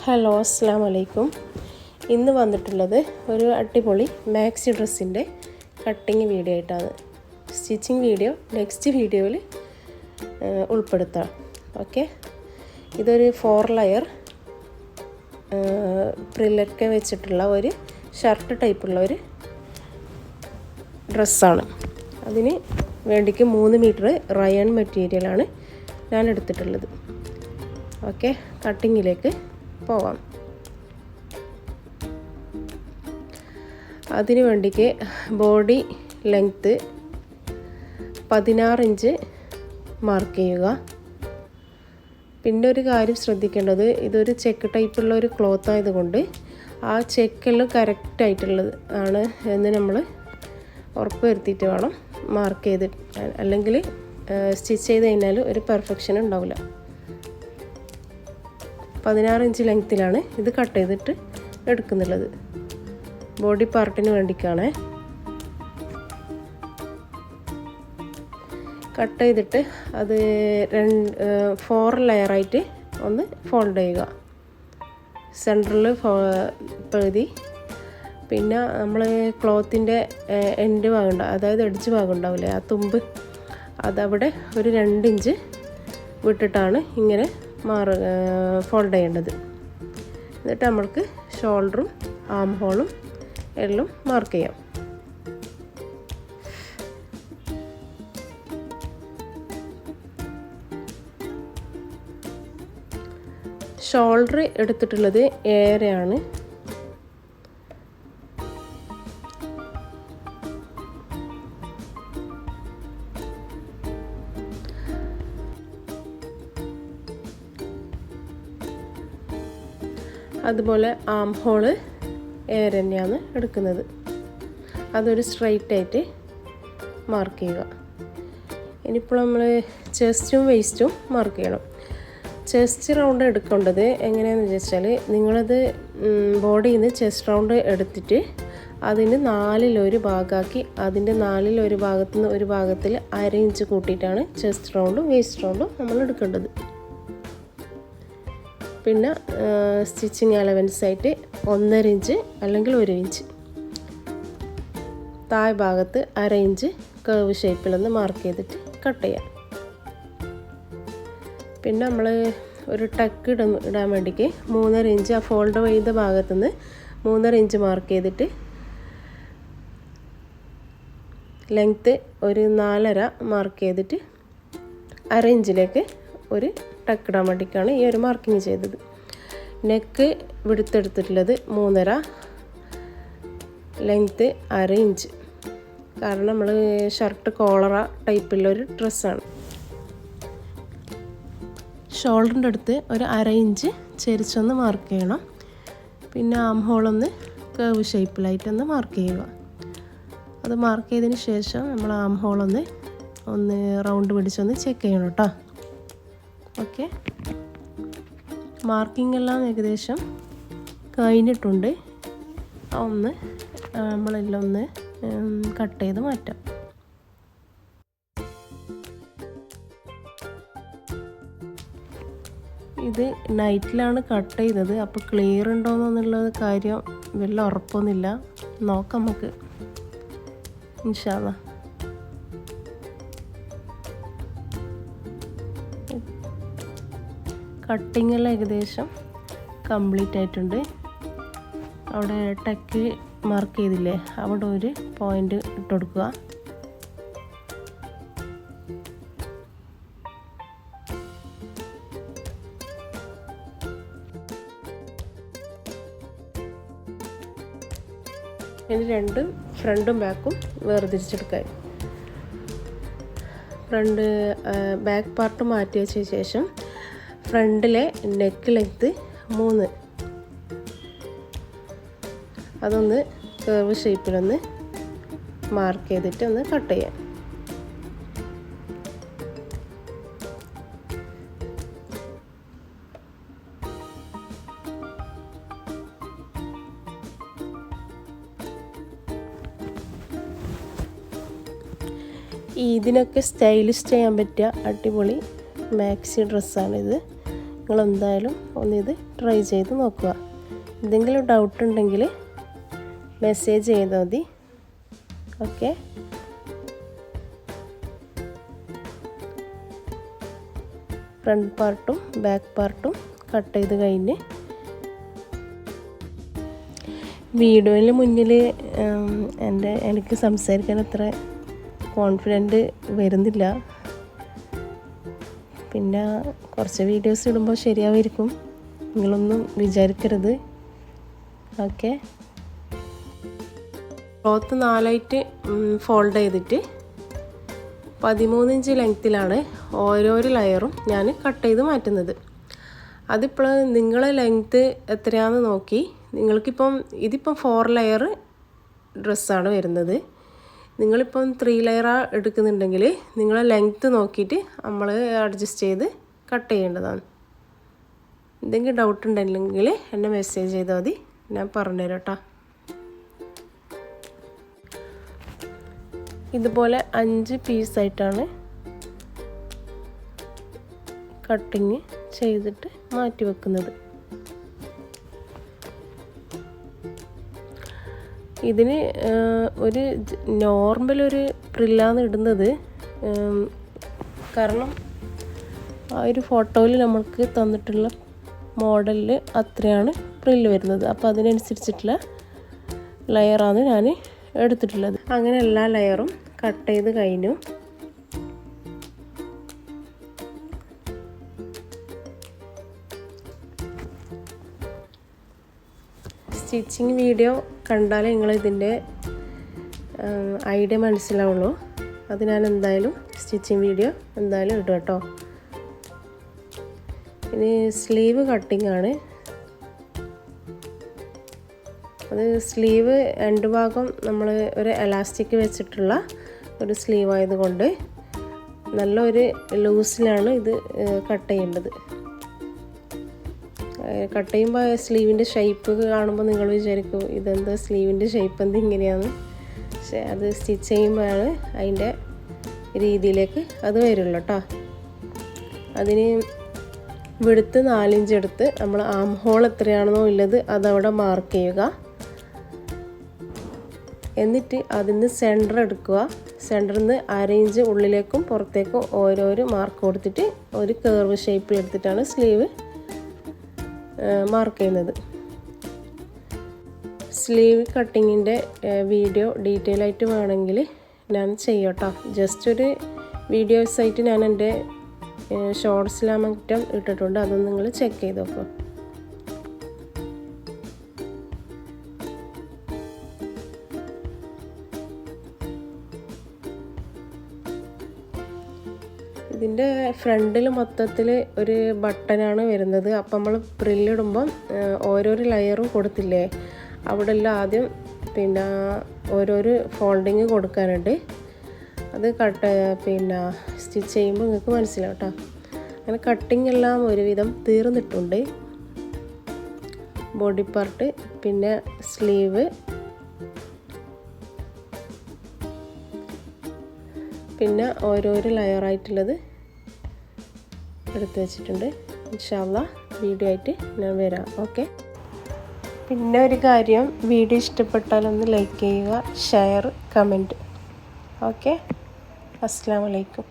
Hello, അസ്സലാമു അലൈക്കും. ഇന്ന് വന്നിട്ടുള്ളത് ഒരു അടിപൊളി മാക്സി ഡ്രസ്സിൻ്റെ കട്ടിങ് വീഡിയോ ആയിട്ടാണ്. സ്റ്റിച്ചിങ് വീഡിയോ നെക്സ്റ്റ് വീഡിയോയിൽ ഉൾപ്പെടുത്താം. ഓക്കെ, ഇതൊരു 4 ലെയർ പ്രില്ലൊക്കെ വെച്ചിട്ടുള്ള ഒരു ഷർട്ട് ടൈപ്പുള്ള ഒരു ഡ്രസ്സാണ്. അതിന് വേണ്ടിക്ക് 3 മീറ്റർ റയോൺ മെറ്റീരിയലാണ് ഞാൻ എടുത്തിട്ടുള്ളത്. ഓക്കെ, കട്ടിങ്ങിലേക്ക് പോവാം. അതിന് വേണ്ടിക്ക് ബോഡി ലെങ്ത്ത് 16 ഇഞ്ച് മാർക്ക് ചെയ്യുക. പിന്നെ ഒരു കാര്യം ശ്രദ്ധിക്കേണ്ടത്, ഇതൊരു ചെക്ക് ടൈപ്പുള്ള ഒരു ക്ലോത്ത് ആയതുകൊണ്ട് ആ ചെക്കെല്ലാം കറക്റ്റായിട്ടുള്ളത് ആണ് എന്ന് നമ്മൾ ഉറപ്പ് വരുത്തിയിട്ട് വേണം മാർക്ക് ചെയ്ത്, അല്ലെങ്കിൽ സ്റ്റിച്ച് ചെയ്ത് കഴിഞ്ഞാൽ ഒരു പെർഫെക്ഷൻ ഉണ്ടാവില്ല. 16 ഇഞ്ച് ലെങ്ത്തിലാണ് ഇത് കട്ട് ചെയ്തിട്ട് എടുക്കുന്നുള്ളത്. ബോഡി പാർട്ടിന് വേണ്ടിക്കാണ്. കട്ട് ചെയ്തിട്ട് അത് 4 ലെയറായിട്ട് ഒന്ന് ഫോൾഡ് ചെയ്യുക. സെൻറ്ററിൽ പകുതി, പിന്നെ നമ്മൾ ക്ലോത്തിൻ്റെ എൻഡ് ഭാഗം അതായത് എഡ്ജ് ഭാഗം ഉണ്ടാവില്ലേ, ആ തുമ്പ്, അതവിടെ ഒരു 2 ഇഞ്ച് വിട്ടിട്ടാണ് ഇങ്ങനെ ഫോൾഡ് ചെയ്യേണ്ടത്. എന്നിട്ട് നമ്മൾക്ക് ഷോൾഡറും ആം ഹോളും എല്ലാം മാർക്ക് ചെയ്യാം. ഷോൾഡർ എടുത്തിട്ടുള്ളത് 7.5 അതുപോലെ ആം ഹോള് 7 തന്നെയാണ് എടുക്കുന്നത്. അതൊരു സ്ട്രൈറ്റ് ആയിട്ട് മാർക്ക് ചെയ്യുക. ഇനിയിപ്പോൾ നമ്മൾ ചെസ്റ്റും വേസ്റ്റും മാർക്ക് ചെയ്യണം. ചെസ്റ്റ് റൗണ്ട് എടുക്കേണ്ടത് എങ്ങനെയാണെന്ന് വെച്ചാൽ, നിങ്ങളത് ബോഡിയിൽ നിന്ന് ചെസ്റ്റ് റൗണ്ട് എടുത്തിട്ട് അതിന് 4 ഭാഗമാക്കി, അതിൻ്റെ 4 ഭാഗത്തു നിന്ന് ഒരു ഭാഗത്തിൽ 1/2 ഇഞ്ച് കൂട്ടിയിട്ടാണ് ചെസ്റ്റ് റൗണ്ടും വേസ്റ്റ് റൗണ്ടും നമ്മൾ എടുക്കേണ്ടത്. പിന്നെ സ്റ്റിച്ചിങ് അലവൻസ് ആയിട്ട് 1.5 ഇഞ്ച് അല്ലെങ്കിൽ 1 ഇഞ്ച്, താഴെ ഭാഗത്ത് 1/2 ഇഞ്ച് കർവ് ഷേപ്പിലൊന്ന് മാർക്ക് ചെയ്തിട്ട് കട്ട് ചെയ്യാം. പിന്നെ നമ്മൾ ഒരു ടക്ക് ഇടാൻ വേണ്ടിക്ക് 3.5 ഇഞ്ച് ആ ഫോൾഡ് ചെയ്ത ഭാഗത്തുനിന്ന് 3.5 ഇഞ്ച് മാർക്ക് ചെയ്തിട്ട് ലെങ്ത്ത് ഒരു 4.5 മാർക്ക് ചെയ്തിട്ട് 1/2 ഇഞ്ചിലേക്ക് ഒരു ടക്ക് ഇടാൻ വേണ്ടിയിട്ടാണ് ഈ ഒരു മാർക്കിങ് ചെയ്തത്. നെക്ക് വിടുത്തെടുത്തിട്ടുള്ളത് 3.5, ലെങ്ത്ത് 1/2 ഇഞ്ച്. കാരണം നമ്മൾ ഷർട്ട് കോളറ ടൈപ്പുള്ളൊരു ഡ്രസ്സാണ്. ഷോൾഡറിൻ്റെ അടുത്ത് ഒരു 1/2 ഇഞ്ച് ചെരിച്ചൊന്ന് മാർക്ക് ചെയ്യണം. പിന്നെ ആം ഹോളൊന്ന് കർവ് ഷേപ്പിലായിട്ടൊന്ന് മാർക്ക് ചെയ്യുക. അത് മാർക്ക് ചെയ്തതിന് ശേഷം നമ്മൾ ആം ഹോളൊന്ന് റൗണ്ട് പിടിച്ചൊന്ന് ചെക്ക് ചെയ്യണം കേട്ടോ. ഓക്കെ, മാർക്കിംഗ് എല്ലാം ഏകദേശം കഴിഞ്ഞിട്ടുണ്ട്. നമ്മളെല്ലാം ഒന്ന് കട്ട് ചെയ്ത് മാറ്റാം. ഇത് നൈറ്റിലാണ് കട്ട് ചെയ്തത്, അപ്പോൾ ക്ലിയർ ഉണ്ടോയെന്നുള്ളത് കാര്യം വല്ല ഉറപ്പൊന്നുമില്ല. നോക്കാം നമുക്ക് ഇൻഷാ അല്ലാഹ്. കട്ടിങ് എല്ലാം ഏകദേശം കംപ്ലീറ്റ് ആയിട്ടുണ്ട്. അവിടെ ടക്ക് മാർക്ക് ചെയ്തില്ലേ, അവിടെ ഒരു പോയിൻ്റ് ഇട്ട് കൊടുക്കുക. ഇനി രണ്ടും ഫ്രണ്ടും ബാക്കും വേർതിരിച്ചെടുക്കാൻ. ബാക്ക് പാർട്ട് മാറ്റി വെച്ച ശേഷം ഫ്രണ്ടിലെ നെക്ക് ലെങ്ത്ത് 3, അതൊന്ന് കർവ് ഷേപ്പിലൊന്ന് മാർക്ക് ചെയ്തിട്ട് ഒന്ന് കട്ട് ചെയ്യാം. ഇതിനൊക്കെ സ്റ്റൈലിഷ് ചെയ്യാൻ പറ്റിയ അടിപൊളി മാക്സി ഡ്രസ്സാണിത്. നിങ്ങളെന്തായാലും ഒന്നിത് ട്രൈ ചെയ്ത് നോക്കുക. എന്തെങ്കിലും ഡൗട്ട് ഉണ്ടെങ്കിൽ മെസ്സേജ് ചെയ്താൽ മതി. ഓക്കെ, ഫ്രണ്ട് പാർട്ടും ബാക്ക് പാർട്ടും കട്ട് ചെയ്ത് കഴിഞ്ഞ് വീഡിയോയിൽ മുന്നിൽ എനിക്ക് സംസാരിക്കാൻ അത്ര കോൺഫിഡൻറ്റ് വരുന്നില്ല. പിന്നെ കുറച്ച് വീഡിയോസ് ഇടുമ്പോൾ ശരിയാവുമായിരിക്കും, നിങ്ങളൊന്നും വിചാരിക്കരുത്. ഓക്കെ, ക്ലോത്ത് 4ആയിട്ട് ഫോൾഡ് ചെയ്തിട്ട് 13 ഇഞ്ച് ലെങ്ത്തിലാണ് ഓരോരോ ലെയറും ഞാൻ കട്ട് ചെയ്ത് മാറ്റുന്നത്. അതിപ്പോൾ നിങ്ങളെ ലെങ്ത്ത് എത്രയാണെന്ന് നോക്കി, നിങ്ങൾക്കിപ്പം ഇതിപ്പം 4 ലെയർ ഡ്രസ്സാണ് വരുന്നത്. നിങ്ങളിപ്പം 3 ലെയറാണ് എടുക്കുന്നുണ്ടെങ്കിൽ നിങ്ങളെ ലെങ്ത്ത് നോക്കിയിട്ട് നമ്മൾ അഡ്ജസ്റ്റ് ചെയ്ത് കട്ട് ചെയ്യേണ്ടതാണ്. എന്തെങ്കിലും ഡൗട്ട് ഉണ്ടെങ്കിൽ എന്നെ മെസ്സേജ് ചെയ്താൽ മതി, ഞാൻ പറഞ്ഞുതരാം കേട്ടോ. ഇതുപോലെ 5 പീസായിട്ടാണ് കട്ടിങ് ചെയ്തിട്ട് മാറ്റി വെക്കുന്നത്. ഇതിന് ഒരു നോർമൽ ഒരു പ്രില്ലാണ് ഇടുന്നത്. കാരണം ആ ഒരു ഫോട്ടോയിൽ നമ്മൾക്ക് തന്നിട്ടുള്ള മോഡലിൽ അത്രയാണ് പ്രില്ല് വരുന്നത്. അപ്പോൾ അതിനനുസരിച്ചിട്ടുള്ള ലെയറാണ് ഞാൻ എടുത്തിട്ടുള്ളത്. അങ്ങനെ എല്ലാ ലെയറും കട്ട് ചെയ്ത് കഴിഞ്ഞു. സ്റ്റിച്ചിങ് വീഡിയോ കണ്ടാലേ നിങ്ങളിതിൻ്റെ ഐഡിയ മനസ്സിലാവുള്ളൂ. അത് ഞാൻ എന്തായാലും സ്റ്റിച്ചിങ് വീഡിയോ എന്തായാലും ഇടും കേട്ടോ. ഇനി സ്ലീവ് കട്ടിംഗ് ആണ്. അത് സ്ലീവ് രണ്ട് ഭാഗം നമ്മൾ ഒരു എലാസ്റ്റിക് വെച്ചിട്ടുള്ള ഒരു സ്ലീവ് ആയതുകൊണ്ട് നല്ലൊരു ലൂസിലാണ് ഇത് കട്ട് ചെയ്യേണ്ടത്. കട്ട് ചെയ്യുമ്പോൾ സ്ലീവിൻ്റെ ഷേപ്പ് കാണുമ്പോൾ നിങ്ങൾ വിചാരിക്കും ഇതെന്താ സ്ലീവിൻ്റെ ഷേപ്പ് എന്ത് ഇങ്ങനെയാണ്. പക്ഷേ അത് സ്റ്റിച്ച് ചെയ്യുമ്പോഴാണ് അതിൻ്റെ രീതിയിലേക്ക് അത് വരുള്ളൂ കേട്ടോ. അതിന് വിടുത്ത് 4 ഇഞ്ച് എടുത്ത് നമ്മൾ ആം ഹോൾ എത്രയാണെന്നോ ഉള്ളത് അതവിടെ മാർക്ക് ചെയ്യുക. എന്നിട്ട് അതിന് സെൻറ്റർ എടുക്കുക. സെൻറ്ററിൽ നിന്ന് 1/2 ഇഞ്ച് ഉള്ളിലേക്കും പുറത്തേക്കും ഓരോരോ മാർക്ക് കൊടുത്തിട്ട് ഒരു കർവ് ഷേപ്പിൽ എടുത്തിട്ടാണ് സ്ലീവ് മാർക്ക് ചെയ്യുന്നത്. സ്ലീവ് കട്ടിങ്ങിൻ്റെ വീഡിയോ ഡീറ്റെയിൽ ആയിട്ട് വേണമെങ്കിൽ ഞാൻ ചെയ്യാം കേട്ടോ. ജസ്റ്റ് ഒരു വീഡിയോസ് ആയിട്ട് ഞാൻ എൻ്റെ ഷോർട്സിലാമറ്റം ഇട്ടിട്ടുണ്ട്, അതൊന്ന് നിങ്ങൾ ചെക്ക് ചെയ്ത് നോക്കുക. ഇതിൻ്റെ ഫ്രണ്ടിൽ മൊത്തത്തിൽ ഒരു ബട്ടനാണ് വരുന്നത്. അപ്പം നമ്മൾ പ്രില്ലിടുമ്പം ഓരോരോ ലെയറും കൊടുത്തില്ലേ, അവിടെ എല്ലാം ആദ്യം പിന്നെ ഓരോരോ ഫോൾഡിങ് കൊടുക്കാനുണ്ട്. അത് സ്റ്റിച്ച് ചെയ്യുമ്പോൾ നിങ്ങൾക്ക് മനസ്സിലാവും കേട്ടോ. അങ്ങനെ കട്ടിങ് എല്ലാം ഒരുവിധം തീർന്നിട്ടുണ്ട്. ബോഡി പാർട്ട്, പിന്നെ സ്ലീവ്, പിന്നെ ഓരോരോ ലെയറായിട്ടുള്ളത് എടുത്ത് വെച്ചിട്ടുണ്ട്. ഇൻഷാ അല്ലാഹ് വീഡിയോ ആയിട്ട് ഞാൻ വരാം. ഓക്കെ, പിന്നെ ഒരു കാര്യം, വീഡിയോ ഇഷ്ടപ്പെട്ടാലൊന്ന് ലൈക്ക് ചെയ്യുക, ഷെയർ, കമൻറ്റ്. ഓക്കെ, അസ്സലാമു അലൈക്കും.